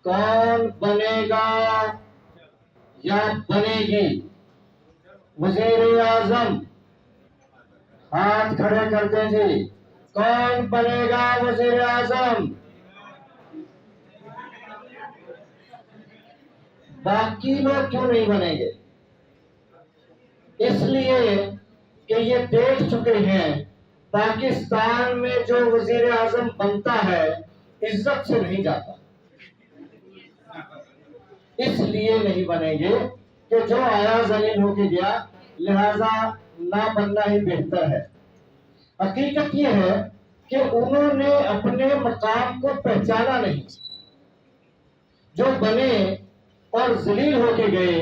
کون بنے گا یا بنے گی وزیر اعظم؟ ہاتھ کھڑے کر دیں جی، کون بنے گا وزیر اعظم؟ باقی لوگ کیوں نہیں بنیں گے؟ اس لیے کہ یہ دیکھ چکے ہیں پاکستان میں جو وزیر اعظم بنتا ہے عزت سے نہیں جاتا، اس لیے نہیں بنیں گے کہ جو آیا ذلیل ہو کے گیا، لہذا نہ بننا ہی بہتر ہے۔ حقیقت یہ ہے کہ انہوں نے اپنے مقام کو پہچانا نہیں، جو بنے اور ذلیل ہو کے گئے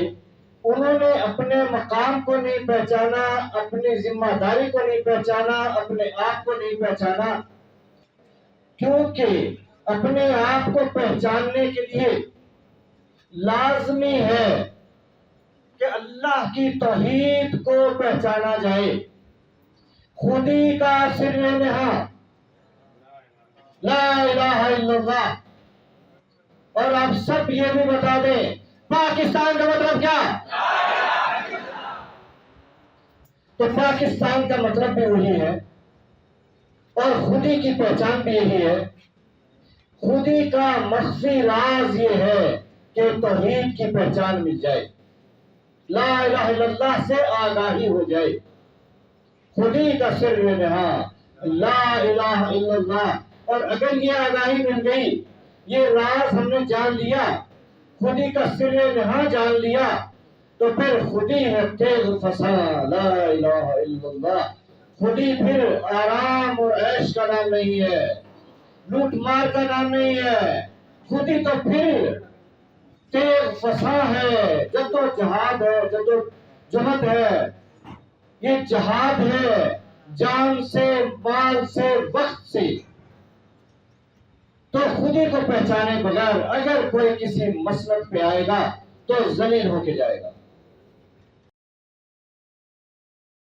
انہوں نے اپنے مقام کو نہیں پہچانا، اپنی ذمہ داری کو نہیں پہچانا، اپنے آپ کو نہیں پہچانا، کیونکہ اپنے آپ کو پہچاننے کے لیے لازمی ہے کہ اللہ کی توحید کو پہچانا جائے، خودی کا سر نہا لا الہ الا اللہ۔ اور آپ سب یہ بھی بتا دیں پاکستان کا مطلب کیا؟ تو پاکستان کا مطلب بھی وہی ہے اور خودی کی پہچان بھی یہی ہے۔ خودی کا مخفی راز یہ ہے کہ توحید کی پہچان مل جائے، لا الہ الا اللہ سے آگاہی ہو جائے، خودی کا سر نہا لا الہ الا اللہ۔ اور اگر یہ آگاہی مل گئی، یہ راز ہم نے جان لیا، خودی کا سر نہا جان لیا، تو پھر خودی ہے تیغ فساں لا الہ الا اللہ۔ خودی پھر آرام اور عیش کا نام نہیں ہے، لوٹ مار کا نام نہیں ہے، خودی تو پھر تیغ فساں ہے، جدوجہد ہے، جدوجہد ہے، یہ جہاد ہے، جان سے، مال سے، وقت سے۔ تو خودی کو پہچانے بغیر اگر کوئی کسی مسلک پہ آئے گا تو ذلیل ہو کے جائے گا۔